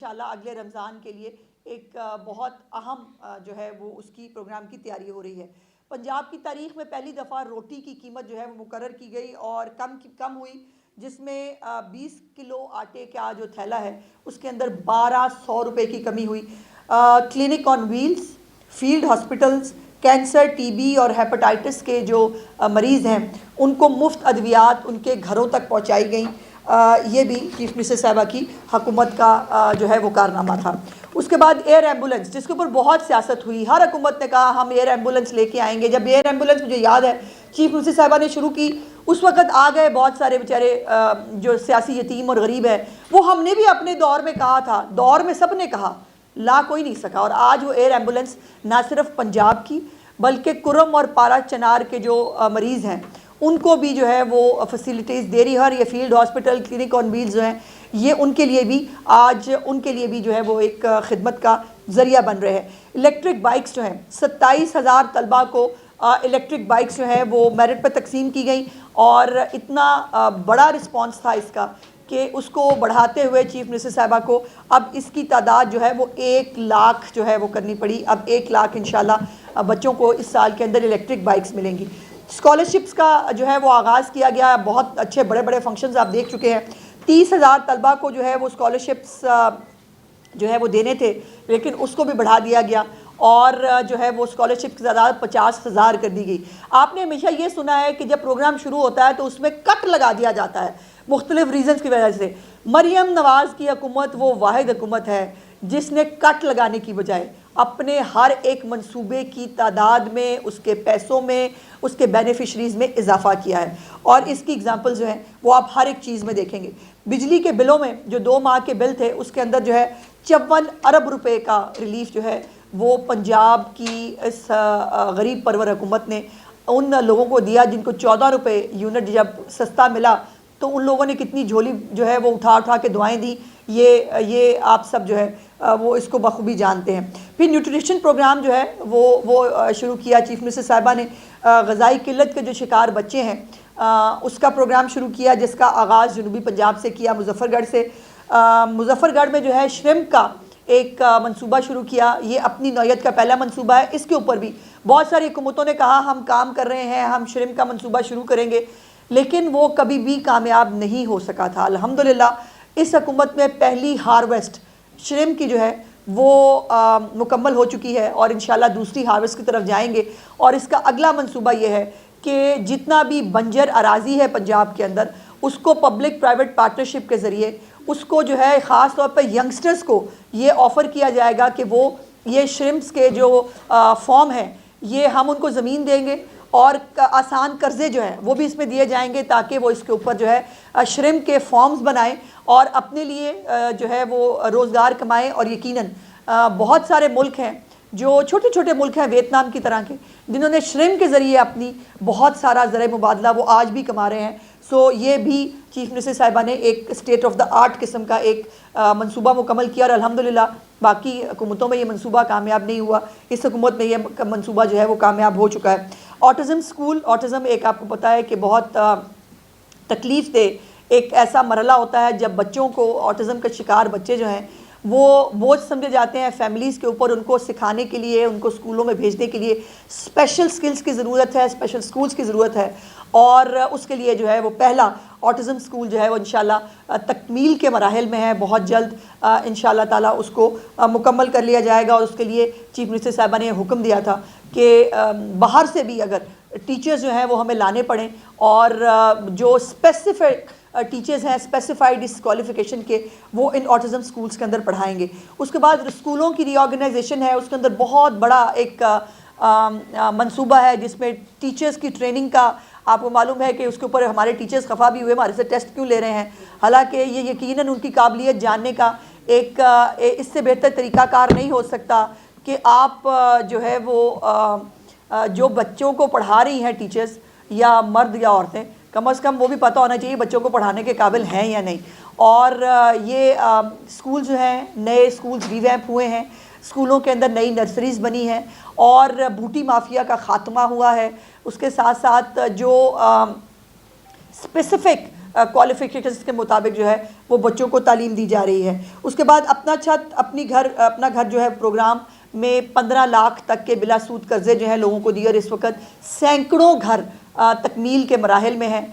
انشاءاللہ اگلے رمضان کے لیے ایک بہت اہم جو ہے وہ اس کی پروگرام کی تیاری ہو رہی ہے۔ پنجاب کی تاریخ میں پہلی دفعہ روٹی کی قیمت جو ہے وہ مقرر کی گئی اور کم ہوئی، جس میں 20 کلو آٹے کا جو تھیلا ہے اس کے اندر 1200 روپے کی کمی ہوئی۔ Clinic on wheels, field hospitals, cancer, TB بی اور ہیپاٹائٹس کے جو مریض ہیں ان کو مفت ادویات ان کے گھروں تک پہنچائی گئیں۔ یہ بھی چیف منسٹر صاحبہ کی حکومت کا جو ہے وہ کارنامہ تھا۔ اس کے بعد ایئر ایمبولنس، جس کے اوپر بہت سیاست ہوئی، ہر حکومت نے کہا ہم ایئر ایمبولنس لے کے آئیں گے۔ جب ایئر ایمبولنس مجھے یاد ہے چیف منسٹر صاحبہ نے شروع کی، اس وقت آ گئے بہت سارے بیچارے جو سیاسی یتیم اور غریب ہیں، وہ ہم نے بھی اپنے دور میں کہا تھا، دور میں سب نے کہا، لا کوئی نہیں سکا۔ اور آج وہ ایئر ایمبولنس نہ صرف پنجاب کی بلکہ کرم اور پارا چنار کے جو مریض ہیں ان کو بھی جو ہے وہ فیسیلیٹیز دے رہی ہے، اور یہ field hospital, clinic on Wales جو ہیں یہ ان کے لیے بھی آج ان کے لیے بھی جو ہے وہ ایک خدمت کا ذریعہ بن رہے ہیں۔ الیکٹرک بائکس جو ہیں 27,000 طلبہ کو الیکٹرک بائکس جو ہیں وہ میرٹ پہ تقسیم کی گئیں، اور اتنا بڑا رسپانس تھا اس کا کہ اس کو بڑھاتے ہوئے چیف منسٹر صاحبہ کو اب اس کی تعداد جو ہے وہ 1 لاکھ جو ہے وہ کرنی پڑی۔ اب 1 لاکھ انشاءاللہ بچوں کو اس سال کے اندر الیکٹرک بائکس ملیں گی۔ اسکالرشپس کا جو ہے وہ آغاز کیا گیا، بہت اچھے بڑے بڑے فنکشنز آپ دیکھ چکے ہیں۔ 30,000 طلبہ کو جو ہے وہ اسکالرشپس جو ہے وہ دینے تھے، لیکن اس کو بھی بڑھا دیا گیا، اور جو ہے وہ اسکالرشپ کی تعداد 50,000 کر دی گئی۔ آپ نے ہمیشہ یہ سنا ہے کہ جب پروگرام شروع ہوتا ہے تو اس میں کٹ لگا دیا جاتا ہے مختلف ریزنز کی وجہ سے۔ مریم نواز کی حکومت وہ واحد حکومت ہے جس نے کٹ لگانے کی بجائے اپنے ہر ایک منصوبے کی تعداد میں، اس کے پیسوں میں، اس کے بینیفیشریز میں اضافہ کیا ہے، اور اس کی اگزامپل جو ہیں وہ آپ ہر ایک چیز میں دیکھیں گے۔ بجلی کے بلوں میں جو 2 ماہ کے بل تھے اس کے اندر جو ہے 54 ارب روپے کا ریلیف جو ہے وہ پنجاب کی اس غریب پرور حکومت نے ان لوگوں کو دیا جن کو 14 روپے یونٹ جب سستا ملا تو ان لوگوں نے کتنی جھولی جو ہے وہ اٹھا کے دعائیں دی، یہ آپ سب جو ہے وہ اس کو بخوبی جانتے ہیں۔ پھر نیوٹریشن پروگرام جو ہے وہ شروع کیا چیف منسٹر صاحبہ نے۔ غذائی قلت کے جو شکار بچے ہیں اس کا پروگرام شروع کیا، جس کا آغاز جنوبی پنجاب سے کیا، مظفر گڑھ سے۔ مظفر گڑھ میں جو ہے شرمپ کا ایک منصوبہ شروع کیا، یہ اپنی نوعیت کا پہلا منصوبہ ہے۔ اس کے اوپر بھی بہت ساری حکومتوں نے کہا ہم کام کر رہے ہیں، ہم شرمپ کا منصوبہ شروع کریں گے، لیکن وہ کبھی بھی کامیاب نہیں ہو سکا تھا۔ الحمدللہ اس حکومت میں پہلی ہارویسٹ شرمپ کی جو ہے وہ مکمل ہو چکی ہے، اور انشاءاللہ دوسری ہارویسٹ کی طرف جائیں گے۔ اور اس کا اگلا منصوبہ یہ ہے کہ جتنا بھی بنجر اراضی ہے پنجاب کے اندر اس کو پبلک پرائیویٹ پارٹنرشپ کے ذریعے اس کو جو ہے خاص طور پہ ینگسٹرز کو یہ آفر کیا جائے گا کہ وہ یہ شرمپس کے جو فارم ہیں یہ ہم ان کو زمین دیں گے، اور آسان قرضے جو ہیں وہ بھی اس میں دیے جائیں گے تاکہ وہ اس کے اوپر جو ہے شرمپ کے فارمز بنائیں اور اپنے لیے جو ہے وہ روزگار کمائیں۔ اور یقیناً بہت سارے ملک ہیں جو چھوٹے چھوٹے ملک ہیں ویتنام کی طرح کے، جنہوں نے شرمپ کے ذریعے اپنی بہت سارا زرعی مبادلہ وہ آج بھی کما رہے ہیں۔ سو یہ بھی چیف منسٹر صاحبہ نے ایک اسٹیٹ آف دا آرٹ قسم کا ایک منصوبہ مکمل کیا، اور الحمدللہ باقی حکومتوں میں یہ منصوبہ کامیاب نہیں ہوا، اس حکومت میں یہ منصوبہ جو ہے وہ کامیاب ہو چکا ہے۔ آٹزم سکول، آٹزم ایک آپ کو پتہ ہے کہ بہت تکلیف دہ ایک ایسا مرحلہ ہوتا ہے جب بچوں کو آٹزم کا شکار بچے جو ہیں وہ بوجھ سمجھے جاتے ہیں فیملیز کے اوپر۔ ان کو سکھانے کے لیے، ان کو اسکولوں میں بھیجنے کے لیے اسپیشل سکلز کی ضرورت ہے، اسپیشل سکولز کی ضرورت ہے، اور اس کے لیے جو ہے وہ پہلا آٹزم سکول جو ہے وہ انشاءاللہ تکمیل کے مراحل میں ہے، بہت جلد انشاءاللہ تعالیٰ اس کو مکمل کر لیا جائے گا۔ اور اس کے لیے چیف منسٹر صاحبہ نے حکم دیا تھا کہ باہر سے بھی اگر ٹیچرز جو ہیں وہ ہمیں لانے پڑیں، اور جو اسپیسیفک ٹیچرز ہیں اسپیسیفائڈ اس کوالیفیکیشن کے، وہ ان آٹزم سکولز کے اندر پڑھائیں گے۔ اس کے بعد اسکولوں کی ری آرگنائزیشن ہے، اس کے اندر بہت بڑا ایک منصوبہ ہے جس میں ٹیچرز کی ٹریننگ کا، آپ کو معلوم ہے کہ اس کے اوپر ہمارے ٹیچرز خفا بھی ہوئے ہمارے سے ٹیسٹ کیوں لے رہے ہیں، حالانکہ یہ یقیناً ان کی قابلیت جاننے کا ایک اس سے بہتر طریقہ کار نہیں ہو سکتا کہ آپ جو ہے وہ جو بچوں کو پڑھا رہی ہیں ٹیچرز یا مرد یا عورتیں، کم از کم وہ بھی پتہ ہونا چاہیے بچوں کو پڑھانے کے قابل ہیں یا نہیں۔ اور یہ اسکول جو ہیں نئے اسکولز ریویمپ ہوئے ہیں، اسکولوں کے اندر نئی نرسریز بنی ہیں، اور بھوٹی مافیا کا خاتمہ ہوا ہے۔ اس کے ساتھ ساتھ جو اسپیسیفک کوالیفیکیشنز کے مطابق جو ہے وہ بچوں کو تعلیم دی جا رہی ہے. اس کے بعد اپنا چھت اپنا گھر جو ہے پروگرام میں 15 لاکھ تک کے بلا سود قرضے جو ہیں لوگوں کو دیے، اور اس وقت سینکڑوں گھر تکمیل کے مراحل میں ہیں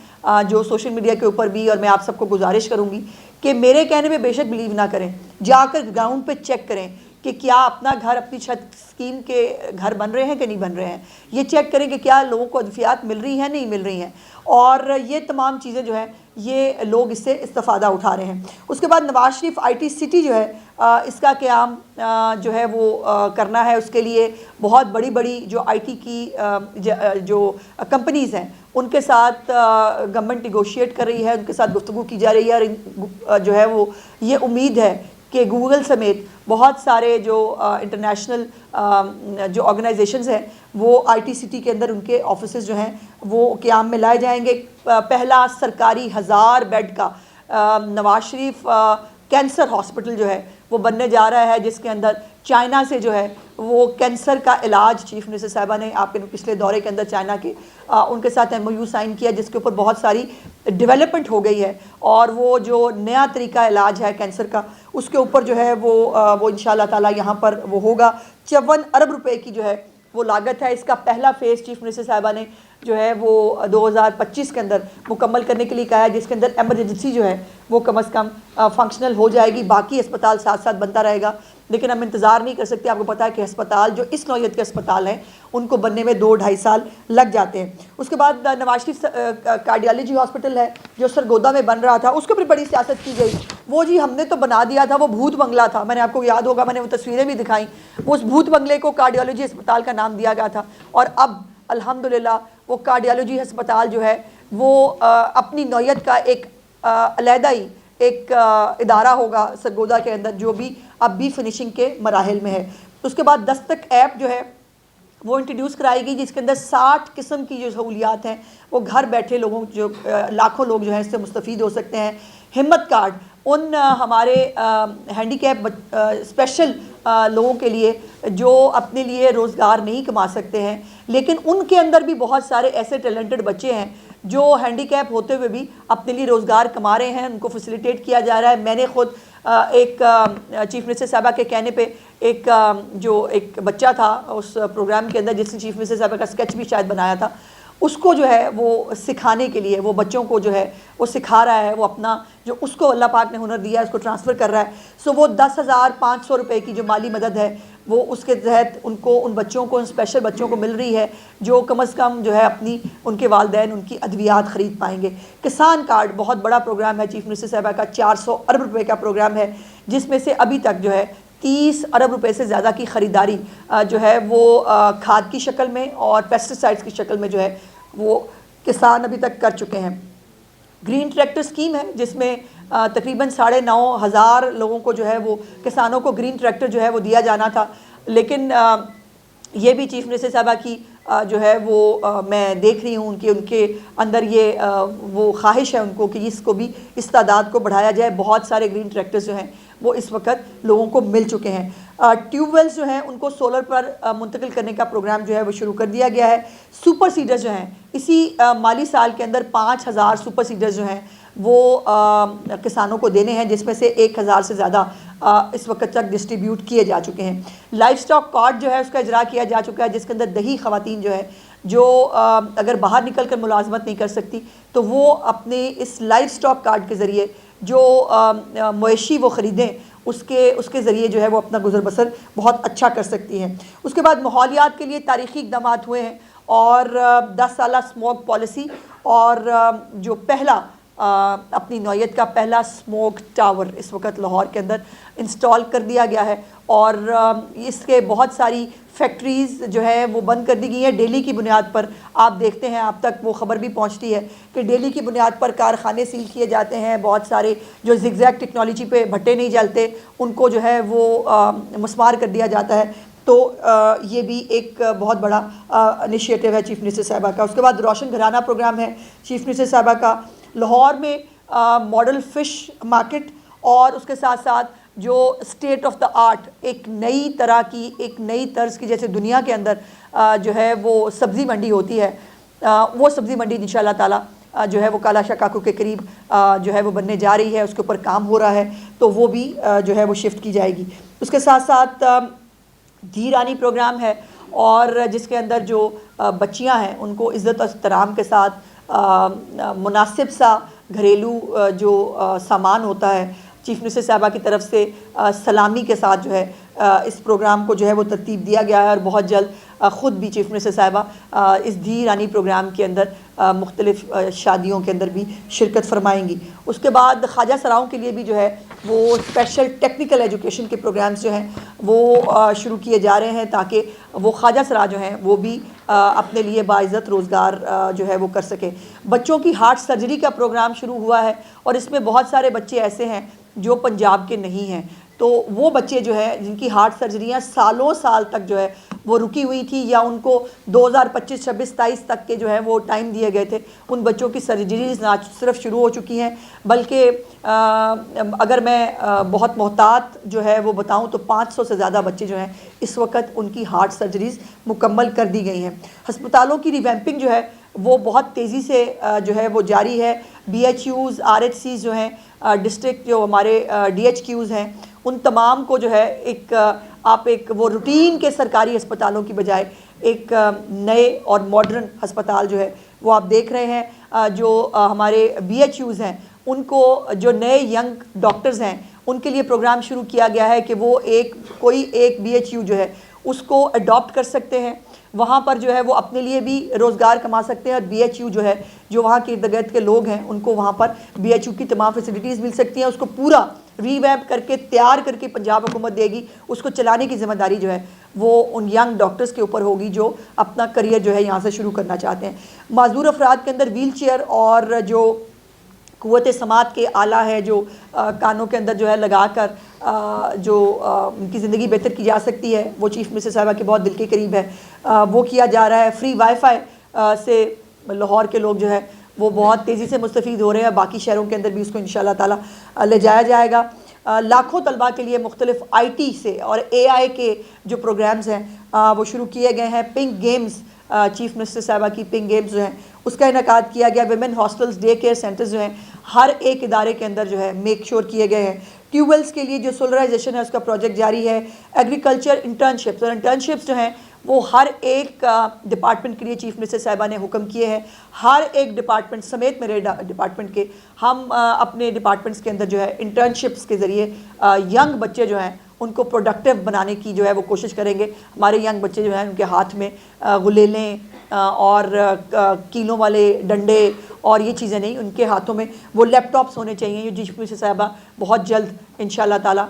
جو سوشل میڈیا کے اوپر بھی. اور میں آپ سب کو گزارش کروں گی کہ میرے کہنے پہ بے شک بلیو نہ کریں، جا کر گراؤنڈ پہ چیک کریں کہ کیا اپنا گھر اپنی چھت اسکیم کے گھر بن رہے ہیں کہ نہیں بن رہے ہیں. یہ چیک کریں کہ کیا لوگوں کو ادفیات مل رہی ہیں نہیں مل رہی ہیں، اور یہ تمام چیزیں جو ہیں یہ لوگ اس سے استفادہ اٹھا رہے ہیں. اس کے بعد Nawaz Sharif I T city جو ہے اس کا قیام جو ہے وہ کرنا ہے. اس کے لیے بہت بڑی بڑی جو آئی ٹی کی جو کمپنیز ہیں ان کے ساتھ گورنمنٹ نیگوشیٹ کر رہی ہے، ان کے ساتھ گفتگو کی جا رہی ہے، اور جو ہے وہ یہ امید ہے کہ گوگل سمیت بہت سارے جو انٹرنیشنل جو آرگنائزیشنز ہیں وہ آئی ٹی سٹی کے اندر ان کے آفیسز جو ہیں وہ قیام میں لائے جائیں گے. پہلا سرکاری 1000 بیڈ کا نواز شریف کینسر ہاسپٹل جو ہے وہ بننے جا رہا ہے، جس کے اندر چائنا سے جو ہے وہ کینسر کا علاج چیف منسٹر صاحبہ نے آپ کے پچھلے دورے کے اندر چائنا کے ان کے ساتھ ایم او یو سائن کیا، جس کے اوپر بہت ساری ڈیولپمنٹ ہو گئی ہے. اور وہ جو نیا طریقہ علاج ہے کینسر کا اس کے اوپر جو ہے وہ انشاءاللہ تعالیٰ یہاں پر وہ ہوگا. 54 ارب روپے کی جو ہے وہ لاگت ہے. اس کا پہلا فیز چیف منسٹر صاحبہ نے جو ہے وہ 2025 کے اندر مکمل کرنے کے لیے کہا ہے، جس کے اندر ایمرجنسی جو ہے وہ کم از کم فنکشنل ہو جائے گی. باقی اسپتال ساتھ ساتھ بنتا رہے گا، لیکن ہم انتظار نہیں کر سکتے. آپ کو پتہ ہے کہ ہسپتال جو اس نوعیت کے اسپتال ہیں ان کو بننے میں 2-2.5 سال لگ جاتے ہیں. اس کے بعد نواز شریف کارڈیالوجی ہاسپٹل ہے جو سرگودا میں بن رہا تھا، اس کے اوپر بڑی سیاست کی گئی. وہ جی ہم نے تو بنا دیا تھا، وہ بھوت بنگلہ تھا، میں نے آپ کو یاد ہوگا میں نے وہ تصویریں بھی دکھائیں. اس بھوت بنگلے کو کارڈیالوجی اسپتال کا نام دیا گیا تھا، اور اب الحمدللہ وہ کارڈیالوجی ہسپتال جو ہے وہ اپنی نوعیت کا ایک علیحدہ ہی ایک ادارہ ہوگا سرگودا کے اندر، جو بھی اب بھی فنیشنگ کے مراحل میں ہے. اس کے بعد دستک ایپ جو ہے وہ انٹروڈیوس کرائی گئی، جس کے اندر 60 قسم کی جو سہولیات ہیں وہ گھر بیٹھے لوگوں جو لاکھوں لوگ جو ہیں اس سے مستفید ہو سکتے ہیں. ہمت کارڈ ان ہمارے ہینڈی کیپ اسپیشل لوگوں کے لیے جو اپنے لیے روزگار نہیں کما سکتے ہیں، لیکن ان کے اندر بھی بہت سارے ایسے ٹیلنٹڈ بچے ہیں جو ہینڈی کیپ ہوتے ہوئے بھی اپنے لیے روزگار کما رہے ہیں. ان کو فیسیلیٹیٹ کیا جا رہا ہے. میں نے خود ایک چیف منسٹر صاحبہ کے کہنے پہ ایک بچہ تھا اس پروگرام کے اندر جس نے چیف منسٹر صاحبہ کا اسکیچ بھی شاید بنایا تھا، اس کو جو ہے وہ سکھانے کے لیے وہ بچوں کو جو ہے وہ سکھا رہا ہے. وہ اپنا جو اس کو اللہ پاک نے ہنر دیا ہے اس کو ٹرانسفر کر رہا ہے. سو وہ 10,500 روپے کی جو مالی مدد ہے وہ اس کے تحت ان بچوں کو، ان اسپیشل بچوں کو مل رہی ہے جو کم از کم جو ہے اپنی ان کے والدین ان کی ادویات خرید پائیں گے. کسان کارڈ بہت بڑا پروگرام ہے چیف منسٹر صاحبہ کا، 400 ارب روپے کا پروگرام ہے، جس میں سے ابھی تک جو ہے 30 ارب روپے سے زیادہ کی خریداری جو ہے وہ کھاد کی شکل میں اور پیسٹیسائڈز کی شکل میں جو ہے وہ کسان ابھی تک کر چکے ہیں. گرین ٹریکٹر اسکیم ہے جس میں تقریباً 9,500 لوگوں کو جو ہے وہ کسانوں کو گرین ٹریکٹر جو ہے وہ دیا جانا تھا، لیکن یہ بھی چیف منسٹر صاحبہ کی جو ہے وہ میں دیکھ رہی ہوں ان کے اندر یہ وہ خواہش ہے ان کو کہ اس کو بھی اس تعداد کو بڑھایا جائے. بہت سارے گرین ٹریکٹرز جو ہیں وہ اس وقت لوگوں کو مل چکے ہیں. ٹیوب ویلز جو ہیں ان کو سولر پر منتقل کرنے کا پروگرام جو ہے وہ شروع کر دیا گیا ہے. سپر سیڈرز جو ہیں اسی مالی سال کے اندر 5,000 سپر سیڈرز جو ہیں وہ کسانوں کو دینے ہیں، جس میں سے 1,000 سے زیادہ اس وقت تک ڈسٹریبیوٹ کیے جا چکے ہیں. لائف سٹاک کارڈ جو ہے اس کا اجرا کیا جا چکا ہے، جس کے اندر دیہی خواتین جو ہے جو اگر باہر نکل کر ملازمت نہیں کر سکتی تو وہ اپنے اس لائف سٹاک کارڈ کے ذریعے جو مویشی وہ خریدیں اس کے ذریعے جو ہے وہ اپنا گزر بسر بہت اچھا کر سکتی ہیں. اس کے بعد ماحولیات کے لیے تاریخی اقدامات ہوئے ہیں، اور 10 سالہ اسموگ پالیسی اور جو پہلا اپنی نوعیت کا پہلا اسموگ ٹاور اس وقت لاہور کے اندر انسٹال کر دیا گیا ہے. اور اس کے بہت ساری فیکٹریز جو ہے وہ بند کر دی گئی ہیں ڈیلی کی بنیاد پر. آپ دیکھتے ہیں آپ تک وہ خبر بھی پہنچتی ہے کہ ڈیلی کی بنیاد پر کارخانے سیل کیے جاتے ہیں. بہت سارے جو زگ زیگ ٹیکنالوجی پہ بھٹے نہیں جلتے ان کو جو ہے وہ مسمار کر دیا جاتا ہے. تو یہ بھی ایک بہت بڑا انیشیٹو ہے چیف منسٹر صاحبہ کا. اس کے بعد روشن گھرانہ پروگرام ہے چیف منسٹر صاحبہ کا. لاہور میں ماڈل فش مارکیٹ اور اس کے ساتھ ساتھ جو اسٹیٹ آف دا آرٹ ایک نئی طرح کی ایک نئی طرز کی جیسے دنیا کے اندر جو ہے وہ سبزی منڈی ہوتی ہے، وہ سبزی منڈی انشاءاللہ تعالیٰ جو ہے وہ کالا شاہ کاکو کے قریب جو ہے وہ بننے جا رہی ہے، اس کے اوپر کام ہو رہا ہے، تو وہ بھی جو ہے وہ شفٹ کی جائے گی۔ اس کے ساتھ ساتھ دھی رانی پروگرام ہے، اور جس کے اندر جو بچیاں ہیں ان کو عزت و احترام کے ساتھ مناسب سا گھریلو جو سامان ہوتا ہے، چیف منسٹر صاحبہ کی طرف سے سلامی کے ساتھ جو ہے اس پروگرام کو جو ہے وہ ترتیب دیا گیا ہے، اور بہت جلد خود بھی چیف منسٹر صاحبہ اس دھی رانی پروگرام کے اندر مختلف شادیوں کے اندر بھی شرکت فرمائیں گی۔ اس کے بعد خواجہ سراؤں کے لیے بھی جو ہے وہ اسپیشل ٹیکنیکل ایجوکیشن کے پروگرامز جو ہیں وہ شروع کیے جا رہے ہیں، تاکہ وہ خواجہ سرا جو ہیں وہ بھی اپنے لیے باعزت روزگار جو ہے وہ کر سکیں۔ بچوں کی ہارٹ سرجری کا پروگرام شروع ہوا ہے، اور اس میں بہت سارے بچے ایسے ہیں جو پنجاب کے نہیں ہیں، تو وہ بچے جو ہے جن کی ہارٹ سرجریاں سالوں سال تک جو ہے وہ رکی ہوئی تھی، یا ان کو 2025 26 27 تک کے جو ہے وہ ٹائم دیے گئے تھے، ان بچوں کی سرجریز نہ صرف شروع ہو چکی ہیں، بلکہ اگر میں بہت محتاط جو ہے وہ بتاؤں تو 500 سے زیادہ بچے جو ہیں اس وقت ان کی ہارٹ سرجریز مکمل کر دی گئی ہیں۔ ہسپتالوں کی ریویمپنگ جو ہے وہ بہت تیزی سے جو ہے وہ جاری ہے۔ BHUs RHCs جو ہیں ڈسٹرکٹ جو ہمارے DHQs ہیں، ان تمام کو جو ہے ایک وہ روٹین کے سرکاری ہسپتالوں کی بجائے ایک نئے اور ماڈرن ہسپتال جو ہے وہ آپ دیکھ رہے ہیں۔ جو ہمارے BHUs ہیں ان کو جو نئے ینگ ڈاکٹرز ہیں ان کے لیے پروگرام شروع کیا گیا ہے کہ وہ کوئی ایک BHU جو ہے اس کو اڈاپٹ کر سکتے ہیں، وہاں پر جو ہے وہ اپنے لیے بھی روزگار کما سکتے ہیں، اور BHU جو ہے جو وہاں کے ارد گرد کے لوگ ہیں ان کو وہاں پر BHU کی تمام فیسلٹیز مل سکتی ہیں۔ اس کو پورا ریویمپ کر کے تیار کر کے پنجاب حکومت دے گی، اس کو چلانے کی ذمہ داری جو ہے وہ ان ینگ ڈاکٹرز کے اوپر ہوگی جو اپنا کریئر جو ہے یہاں سے شروع کرنا چاہتے ہیں۔ معذور افراد کے اندر ویل چیئر اور جو قوت سماعت کے آلہ ہے جو کانوں کے اندر جو ہے لگا کر جو ان کی زندگی بہتر کی جا سکتی ہے، وہ چیف منسٹر صاحبہ کے بہت دل کے قریب ہے، وہ کیا جا رہا ہے۔ فری وائی فائی سے لاہور کے لوگ جو ہے وہ بہت تیزی سے مستفید ہو رہے ہیں، باقی شہروں کے اندر بھی اس کو انشاءاللہ تعالیٰ لے جایا جائے گا۔ لاکھوں طلباء کے لیے مختلف IT سے اور AI کے جو پروگرامز ہیں وہ شروع کیے گئے ہیں۔ پنک گیمز چیف منسٹر صاحبہ کی پنک گیمز جو ہیں اس کا انعقاد کیا گیا۔ Women hostels day care centres جو ہیں ہر ایک ادارے کے اندر جو ہے میک شور کیے گئے ہیں۔ ٹیوب ویلز کے لیے جو سولرائزیشن ہے اس کا پروجیکٹ جاری ہے۔ ایگریکلچر انٹرنشپس اور انٹرنشپس جو ہیں وہ ہر ایک ڈپارٹمنٹ کے لیے چیف منسٹر صاحبہ نے حکم کیے ہیں۔ ہر ایک ڈپارٹمنٹ سمیت میرے ڈپارٹمنٹ کے ہم اپنے ڈپارٹمنٹس کے اندر جو ہے انٹرنشپس کے ذریعے ینگ بچے جو ہیں ان کو پروڈکٹیو بنانے کی جو ہے وہ کوشش کریں گے۔ ہمارے ینگ بچے جو ہیں ان کے ہاتھ میں غلیلیں اور کیلوں والے ڈنڈے اور یہ چیزیں نہیں، ان کے ہاتھوں میں وہ لیپ ٹاپس ہونے چاہیے، جو چیف منسٹر صاحبہ بہت جلد انشاءاللہ تعالیٰ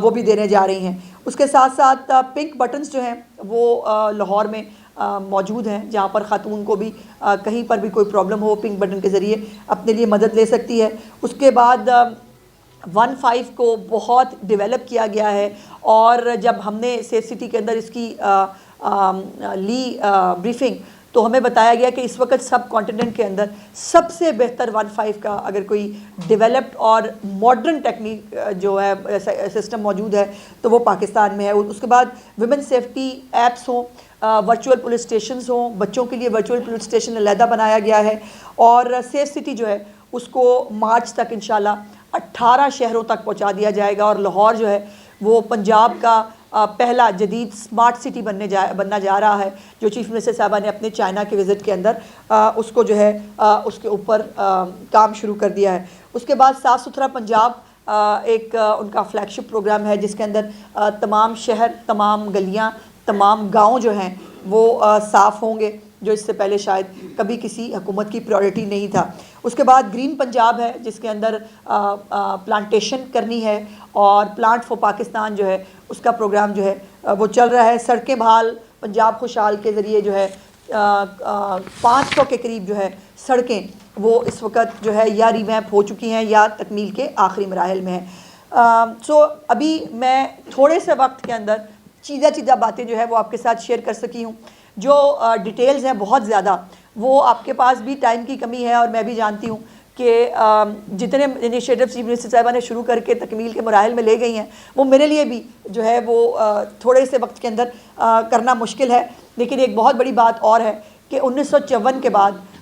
وہ بھی دینے جا رہی ہیں۔ اس کے ساتھ ساتھ پنک بٹنز جو ہیں وہ لاہور میں موجود ہیں، جہاں پر خاتون کو بھی کہیں پر بھی کوئی پرابلم ہو پنک بٹن کے ذریعے اپنے لیے مدد لے سکتی ہے۔ اس کے بعد 1-5 کو بہت ڈیولپ کیا گیا ہے، اور جب ہم نے سیف سٹی کے اندر اس کی لی بریفنگ تو ہمیں بتایا گیا کہ اس وقت سب کانٹیننٹ کے اندر سب سے بہتر 1-5 کا اگر کوئی ڈیولپڈ اور ماڈرن ٹیکنیک جو ہے سسٹم موجود ہے تو وہ پاکستان میں ہے۔ اس کے بعد ویمن سیفٹی ایپس ہوں، ورچوئل پولیس اسٹیشنز ہوں، بچوں کے لیے ورچوئل پولیس اسٹیشن علیحدہ بنایا گیا ہے، اور سیف سٹی جو ہے اس کو مارچ تک انشاءاللہ 18 شہروں تک پہنچا دیا جائے گا، اور لاہور جو ہے وہ پنجاب کا پہلا جدید سمارٹ سٹی بننا جا رہا ہے، جو چیف منسٹر صاحبہ نے اپنے چائنا کے وزٹ کے اندر اس کو جو ہے اس کے اوپر کام شروع کر دیا ہے۔ اس کے بعد صاف ستھرا پنجاب ایک ان کا فلیگ شپ پروگرام ہے، جس کے اندر تمام شہر، تمام گلیاں، تمام گاؤں جو ہیں وہ صاف ہوں گے، جو اس سے پہلے شاید کبھی کسی حکومت کی پریورٹی نہیں تھا۔ اس کے بعد گرین پنجاب ہے، جس کے اندر پلانٹیشن کرنی ہے، اور پلانٹ فور پاکستان جو ہے اس کا پروگرام جو ہے وہ چل رہا ہے۔ سڑکیں بحال پنجاب خوشحال کے ذریعے جو ہے 500 کے قریب جو ہے سڑکیں وہ اس وقت جو ہے یا ریویمپ ہو چکی ہیں یا تکمیل کے آخری مراحل میں ہیں۔ ابھی میں تھوڑے سے وقت کے اندر چیزہ باتیں جو ہے وہ آپ کے ساتھ شیئر کر سکی ہوں۔ جو ڈیٹیلز ہیں بہت زیادہ، وہ آپ کے پاس بھی ٹائم کی کمی ہے، اور میں بھی جانتی ہوں کہ جتنے انیشیٹو چیف منسٹر صاحبہ نے شروع کر کے تکمیل کے مراحل میں لے گئی ہیں وہ میرے لیے بھی جو ہے وہ تھوڑے سے وقت کے اندر کرنا مشکل ہے، لیکن ایک بہت بڑی بات اور ہے کہ 1954 کے بعد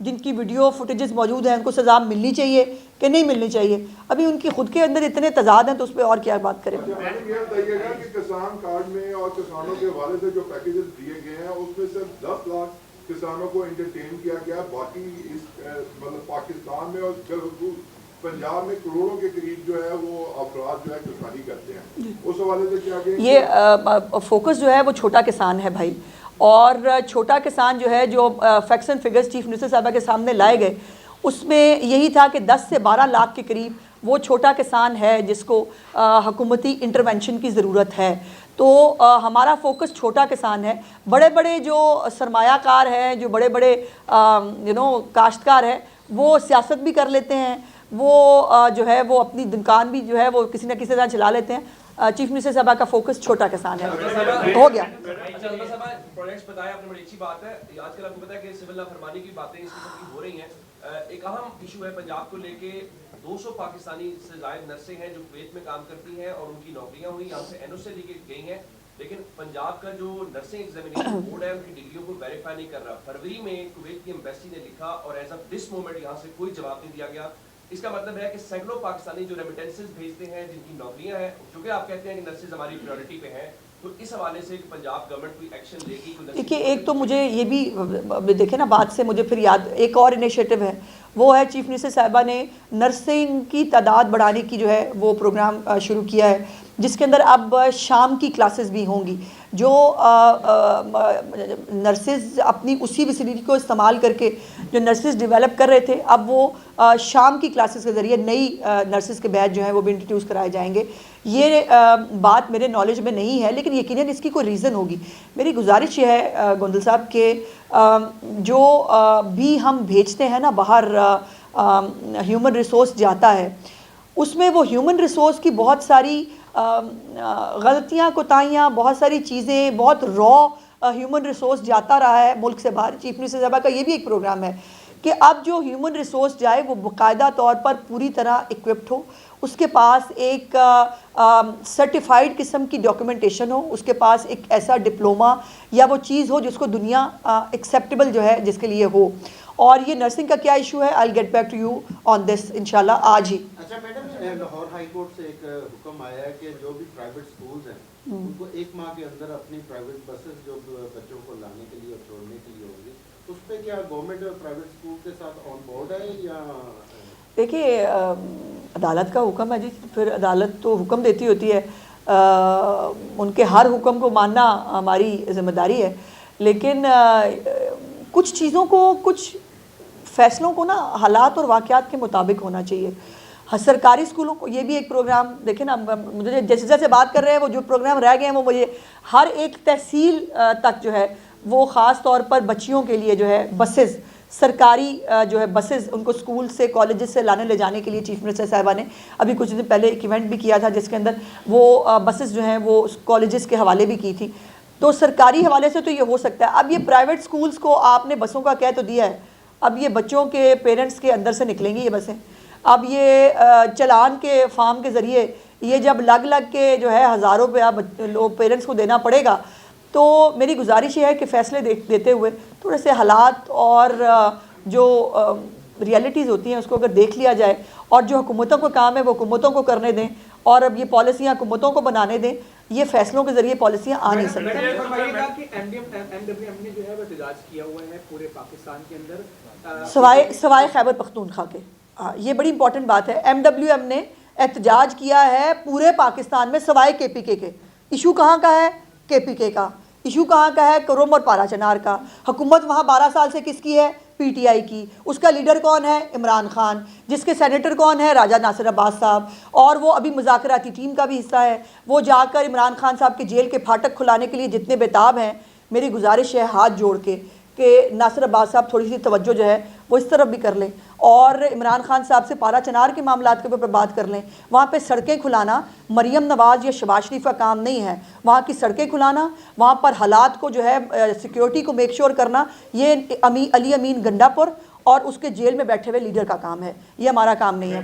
جن کی ویڈیو فوٹیجز موجود ہیں ان کو سزا ملنی چاہیے کہ نہیں ملنی چاہیے؟ ابھی ان کی خود کے اندر اتنے تضاد ہیں تو اس پہ اور کیا بات کریں۔ یہ بتائیے گا کہ کسان کارڈ میں اور کسانوں کے حوالے سے جو پیکیجز دیے گئے ہیں اس میں صرف 10 لاکھ کسانوں کو انٹرٹین کیا گیا، باقی اس مطلب پاکستان میں اور بالخصوص پنجاب میں کروڑوں کے قریب جو ہے وہ افراد جو ہے کسانی کرتے ہیں، اس حوالے سے کیا کہ یہ فوکس جو ہے وہ چھوٹا کسان ہے بھائی، اور چھوٹا کسان جو ہے جو facts and figures chief minister صاحبہ کے سامنے لائے گئے اس میں یہی تھا کہ 10 سے 12 لاکھ کے قریب وہ چھوٹا کسان ہے جس کو حکومتی انٹرونشن کی ضرورت ہے۔ تو ہمارا فوکس چھوٹا کسان ہے۔ بڑے بڑے جو سرمایہ کار ہیں، جو بڑے بڑے کاشتکار ہیں، وہ سیاست بھی کر لیتے ہیں، وہ جو ہے وہ اپنی دکان بھی جو ہے وہ کسی نہ کسی طرح چلا لیتے ہیں۔ چیف منسٹر صاحبہ کا فوکس چھوٹا کسان ہے۔ ہو گیا پروجیکٹس بتایا آپ نے، بڑی اچھی بات ہے۔ آج کل آپ کو پتا ہے کہ سول نافرمانی کی باتیں اس قسم کی ہو رہی ہیں۔ ایک اہم ایشو ہے پنجاب کو لے کے، 200 پاکستانی سے زائد نرسیں ہیں جو کویت میں کام کرتی ہیں اور ان کی نوکریاں ہوئی، یہاں سے NO سے لی گئی ہیں، لیکن پنجاب کا جو نرسنگ ایگزامینیشن بورڈ ہے ان کی ڈگریوں کو ویریفائی نہیں کر رہا۔ فروری میں کویت کی ایمبیسی نے لکھا اور ایز آف دس مومنٹ یہاں سے کوئی جواب نہیں دیا گیا۔ اس کا مطلب ہے کہ سینکڑوں پاکستانی جو ریمیٹنسز بھیجتے ہیں، جن کی نوکریاں ہیں، چونکہ آپ کہتے ہیں کہ نرسز ہماری پریورٹی پہ ہیں، تو اس حوالے سے پنجاب گورنمنٹ کوئی ایکشن لے گی؟ دیکھیے ایک تو مجھے یہ بھی دیکھیں نا، بات سے مجھے پھر یاد ایک اور انیشیٹو ہے، وہ ہے چیف منسٹر صاحبہ نے نرسنگ کی تعداد بڑھانے کی جو ہے وہ پروگرام شروع کیا ہے، جس کے اندر اب شام کی کلاسز بھی ہوں گی۔ جو نرسز اپنی اسی فیسلٹی کو استعمال کر کے جو نرسز ڈیولپ کر رہے تھے، اب وہ شام کی کلاسز کے ذریعے نئی نرسز کے بیچ جو ہیں وہ بھی انٹروڈیوس کرائے جائیں گے۔ یہ بات میرے نالج میں نہیں ہے، لیکن یقیناً اس کی کوئی ریزن ہوگی۔ میری گزارش یہ ہے گوندل صاحب کہ جو بھی ہم بھیجتے ہیں نا باہر، ہیومن ریسورس جاتا ہے، اس میں وہ ہیومن ریسورس کی بہت ساری غلطیاں، کوتاہیاں، بہت ساری چیزیں، بہت ہیومن ریسورس جاتا رہا ہے ملک سے باہر۔ چیف منسٹر صاحبہ کا یہ بھی ایک پروگرام ہے کہ اب جو ہیومن ریسورس جائے وہ باقاعدہ طور پر پوری طرح اکوپڈ ہو، اس کے پاس ایک سرٹیفائیڈ قسم کی ڈاکیومنٹیشن ہو، اس کے پاس ایک ایسا ڈپلوما یا وہ چیز ہو جس کو دنیا ایکسیپٹیبل جو ہے جس کے لیے ہو۔ اور یہ نرسنگ کا کیا ایشو ہے، I'll get back to you on this انشاءاللہ آج ہی۔ اچھا میڈم، لاہور ہائی کورٹ سے ایک حکم آیا ہے کہ جو بھی پرائیویٹ سکولز ہیں ان کو 1 ماہ کے اندر اپنی پرائیویٹ بسز جو بچوں کو لانے کے لیے اور چھوڑنے کے لیے ہوں گی، اس پہ کیا گورنمنٹ پرائیویٹ سکول کے ساتھ آن بورڈ ہے یا؟ دیکھیے عدالت کا حکم ہے جی، پھر عدالت تو حکم دیتی ہوتی ہے، ان کے ہر حکم کو ماننا ہماری ذمہ داری ہے، لیکن کچھ چیزوں کو، کچھ فیصلوں کو نا حالات اور واقعات کے مطابق ہونا چاہیے۔ سرکاری اسکولوں کو یہ بھی ایک پروگرام دیکھیں نا، مجھے جیسے جیسے بات کر رہے ہیں وہ جو پروگرام رہ گئے ہیں وہ مجھے ہر ایک تحصیل تک جو ہے وہ خاص طور پر بچیوں کے لیے جو ہے بسز، سرکاری جو ہے بسز، ان کو اسکول سے کالجز سے لانے لے جانے کے لیے چیف منسٹر صاحبہ نے ابھی کچھ دن پہلے ایک ایونٹ بھی کیا تھا جس کے اندر وہ بسز جو ہیں وہ کالجز کے حوالے بھی کی تھی۔ تو سرکاری حوالے سے تو یہ ہو سکتا ہے۔ اب یہ پرائیویٹ سکولز کو آپ نے بسوں کا کہہ تو دیا ہے، اب یہ بچوں کے پیرنٹس کے اندر سے نکلیں گی یہ بسیں، اب یہ چلان کے فارم کے ذریعے یہ جب لگ کے جو ہے ہزاروں روپیہ لوگ پیرنٹس کو دینا پڑے گا، تو میری گزارش یہ ہے کہ فیصلے دیتے ہوئے تھوڑے سے حالات اور جو ریئلٹیز ہوتی ہیں اس کو اگر دیکھ لیا جائے، اور جو حکومتوں کا کام ہے وہ حکومتوں کو کرنے دیں، اور اب یہ پالیسیاں حکومتوں کو بنانے دیں، یہ فیصلوں کے ذریعے پالیسیاں آ نہیں سکتی۔ نے جو ہے وہ احتجاج کیا ہوا ہے پورے پاکستان کے اندر، سوائے خیبر پختونخوا کے۔ یہ بڑی امپورٹنٹ بات ہے، MWM نے احتجاج کیا ہے پورے پاکستان میں سوائے KPK کے۔ ایشو کہاں کا ہے؟ KPK کا۔ ایشو کہاں کا ہے؟ کرم اور پارا چنار کا۔ حکومت وہاں 12 سال سے کس کی ہے؟ PTI کی۔ اس کا لیڈر کون ہے؟ عمران خان، جس کے سینیٹر کون ہے؟ راجہ ناصر عباس صاحب، اور وہ ابھی مذاکراتی ٹیم کا بھی حصہ ہے۔ وہ جا کر عمران خان صاحب کے جیل کے پھاٹک کھلانے کے لیے جتنے بےتاب ہیں، میری گزارش ہے ہاتھ جوڑ کے کہ ناصر عباس صاحب تھوڑی سی توجہ جو ہے وہ اس طرف بھی کر لیں، اور عمران خان صاحب سے پارا چنار کے معاملات کے اوپر بات کر لیں۔ وہاں پہ سڑکیں کھلانا مریم نواز یا شہباز شریف کا کام نہیں ہے، وہاں کی سڑکیں کھلانا، وہاں پر حالات کو جو ہے سیکیورٹی کو میک شور کرنا، یہ علی امین گنڈا پور اور اس کے جیل میں بیٹھے ہوئے لیڈر کا کام ہے، یہ ہمارا کام نہیں ہے۔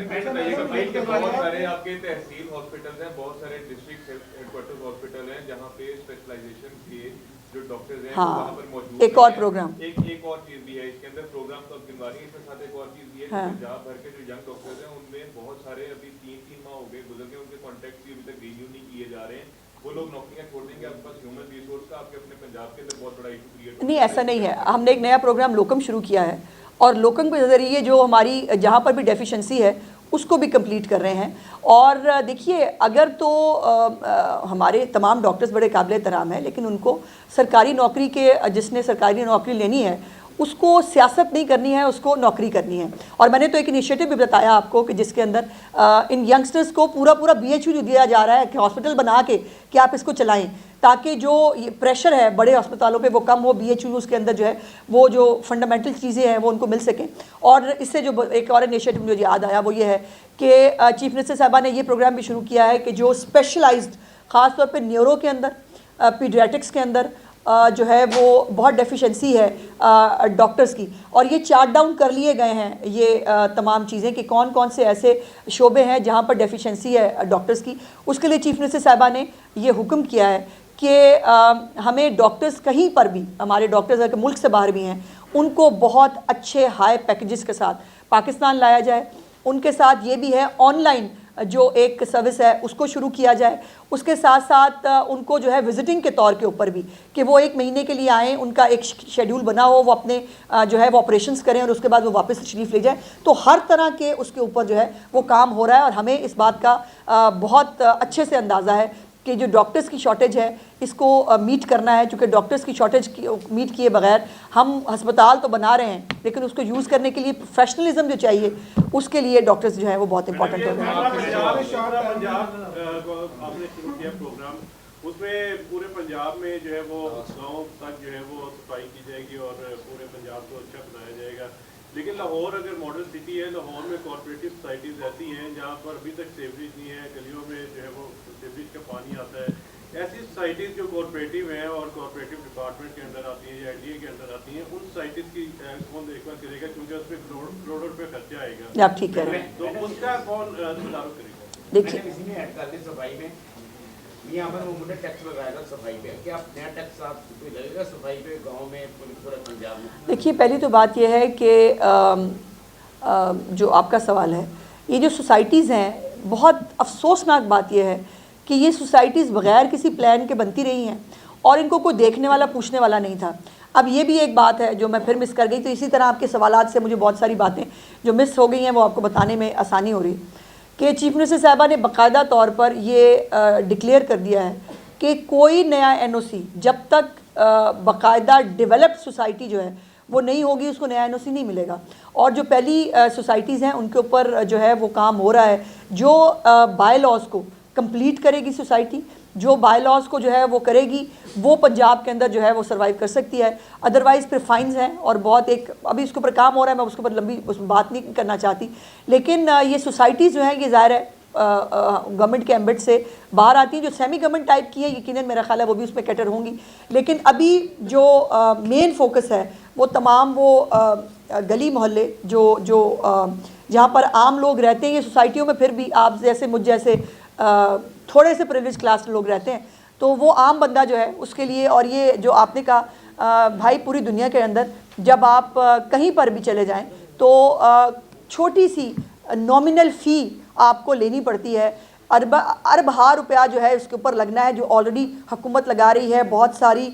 بہت سارے آپ کے تحصیل ہاسپٹل ہیں، بہت سارے ڈسٹرکٹ ہیڈ کوارٹر ہاسپٹل ہیں جہاں پہ اسپیشلائزیشن کے جو ڈاکٹرز ہیں وہاں پر موجود ہیں۔ ایک اور پروگرام، ایک اور چیز بھی ہے اس کے اندر، پروگرام تو گنواری ہے، اس کے ساتھ ایک اور چیز بھی ہے کہ پنجاب بھر کے جو ینگ ڈاکٹرز ہیں ان میں بہت سارے ابھی 3 ماہ ہو گئے گزر گئے، ان کے کانٹیکٹ بھی ابھی تک ریزیو نہیں کیے جا رہے ہیں، وہ لوگ نوکریاں چھوڑ دیں گے۔ آپ کے پاس ہیومن ریسورس کا آپ کے اپنے پنجاب کے اندر بہت بڑا ایشو کریٹ نہیں ایسا نہیں ہے، ہم نے ایک نیا پروگرام لوکم شروع کیا ہے اور لوکم کے ذریعے جو ہماری جہاں پر بھی ڈیفیشنسی ہے اس کو بھی کمپلیٹ کر رہے ہیں۔ اور دیکھیے اگر تو ہمارے تمام ڈاکٹرز بڑے قابل احترام ہیں، لیکن ان کو سرکاری نوکری کے، جس نے سرکاری نوکری لینی ہے اس کو سیاست نہیں کرنی ہے، اس کو نوکری کرنی ہے۔ اور میں نے تو ایک انیشیٹو بھی بتایا آپ کو کہ جس کے اندر ان ینگسٹرز کو پورا BHU جو دیا جا رہا ہے کہ ہاسپٹل بنا کے کہ آپ اس کو چلائیں، تاکہ جو یہ پریشر ہے بڑے ہسپتالوں پہ وہ کم ہو، BHU اس کے اندر جو ہے وہ جو فنڈامنٹل چیزیں ہیں وہ ان کو مل سکیں۔ اور اس سے جو ایک اور انیشیٹو مجھے یاد آیا وہ یہ ہے کہ چیف منسٹر صاحبہ نے یہ پروگرام بھی شروع کیا ہے کہ جو اسپیشلائزڈ خاص طور پہ نیورو کے اندر، پیڈیاٹرکس کے اندر جو ہے وہ بہت ڈیفیشنسی ہے ڈاکٹرز کی، اور یہ چارٹ ڈاؤن کر لیے گئے ہیں یہ تمام چیزیں کہ کون کون سے ایسے شعبے ہیں جہاں پر ڈیفیشنسی ہے ڈاکٹرز کی۔ اس کے لیے چیف منسٹر صاحبہ نے یہ حکم کیا ہے کہ ہمیں ڈاکٹرز کہیں پر بھی، ہمارے ڈاکٹرز اگر ملک سے باہر بھی ہیں، ان کو بہت اچھے ہائی پیکیجز کے ساتھ پاکستان لایا جائے۔ ان کے ساتھ یہ بھی ہے آن لائن جو ایک سروس ہے اس کو شروع کیا جائے، اس کے ساتھ ساتھ ان کو جو ہے وزٹنگ کے طور کے اوپر بھی کہ وہ 1 مہینے کے لیے آئیں، ان کا ایک شیڈول بنا ہو، وہ اپنے جو ہے وہ آپریشنز کریں اور اس کے بعد وہ واپس تشریف لے جائیں۔ تو ہر طرح کے اس کے اوپر جو ہے وہ کام ہو رہا ہے، اور ہمیں اس بات کا بہت اچھے سے اندازہ ہے کہ جو ڈاکٹرز کی شارٹیج ہے اس کو میٹ کرنا ہے، چونکہ ڈاکٹرز کی شارٹیج میٹ کیے بغیر ہم ہسپتال تو بنا رہے ہیں لیکن اس کو یوز کرنے کے لیے پروفیشنلزم جو چاہیے اس کے لیے ڈاکٹرز جو ہیں وہ بہت امپورٹنٹ ہو گئے ہیں۔ پنجاب آپ نے شروع کیا پروگرام، اس میں پورے پنجاب میں جو ہے وہ گاؤں تک جو ہے وہ صفائی کی جائے گی اور پورے پنجاب کو اچھا بنایا جائے گا۔ لیکن لاہور اگر ماڈل سٹی ہے، لاہور میں کارپوریٹو سوسائٹیز ایسی ہیں جہاں پر ابھی تک سیوریج نہیں ہے، گلیوں میں جو ہے وہ سیوریج کا پانی آتا ہے۔ ایسی سوسائٹیز جو کارپوریٹو ہیں اور کارپوریٹو ڈپارٹمنٹ کے اندر آتی ہیں یا IDA کے اندر آتی ہیں، ان سوسائٹیز کی کون دیکھ بھال کرے گا؟ کیونکہ اس میں کروڑوں روپے خرچہ آئے گا۔ آپ ٹھیک کہہ رہے ہیں، تو اس کا کون تدارک کرے گا؟ دیکھیے اسی میں ایڈ کر دیں صفائی میں، یہاں پر عموماً ٹیکس لگائے گا صفائی پہ، کیا نیا ٹیکس آپ کو لگے گا صفائی پہ گاؤں میں پورے پنجاب میں؟ دیکھیے پہلی تو بات یہ ہے کہ جو آپ کا سوال ہے، یہ جو سوسائٹیز ہیں، بہت افسوسناک بات یہ ہے کہ یہ سوسائٹیز بغیر کسی پلان کے بنتی رہی ہیں اور ان کو کوئی دیکھنے والا پوچھنے والا نہیں تھا۔ اب یہ بھی ایک بات ہے جو میں پھر مس کر گئی، تو اسی طرح آپ کے سوالات سے مجھے بہت ساری باتیں جو مس ہو گئی ہیں وہ آپ کو بتانے میں آسانی ہو رہی ہے کہ چیف منسٹر صاحبہ نے باقاعدہ طور پر یہ ڈکلیئر کر دیا ہے کہ کوئی نیا NOC جب تک باقاعدہ ڈیولپڈ سوسائٹی جو ہے وہ نہیں ہوگی اس کو نیا NOC نہیں ملے گا۔ اور جو پہلی سوسائٹیز ہیں ان کے اوپر جو ہے وہ کام ہو رہا ہے، جو بائی لاز کو کمپلیٹ کرے گی سوسائٹی، جو بائی لاز کو جو ہے وہ کرے گی، وہ پنجاب کے اندر جو ہے وہ سروائیو کر سکتی ہے۔ ادروائز پھر فائنز ہیں اور بہت ایک ابھی اس کے اوپر کام ہو رہا ہے، میں اس کے اوپر لمبی بات نہیں کرنا چاہتی، لیکن یہ سوسائٹیز جو ہیں یہ ظاہر ہے گورنمنٹ کے ایمبٹ سے باہر آتی ہیں۔ جو سیمی گورنمنٹ ٹائپ کی ہیں یقیناً میرا خیال ہے وہ بھی اس میں کیٹر ہوں گی، لیکن ابھی جو مین فوکس ہے وہ تمام وہ گلی محلے جو جہاں پر عام لوگ رہتے ہیں، یہ سوسائٹیوں میں پھر بھی آپ جیسے مجھ جیسے تھوڑے سے پریویلیج کلاس لوگ رہتے ہیں، تو وہ عام بندہ جو ہے اس کے لیے، اور یہ جو آپ نے کہا بھائی پوری دنیا کے اندر جب آپ کہیں پر بھی چلے جائیں تو چھوٹی سی نومینل فی آپ کو لینی پڑتی ہے، ارب ہا روپیہ جو ہے اس کے اوپر لگنا ہے، جو آلریڈی حکومت لگا رہی ہے۔ بہت ساری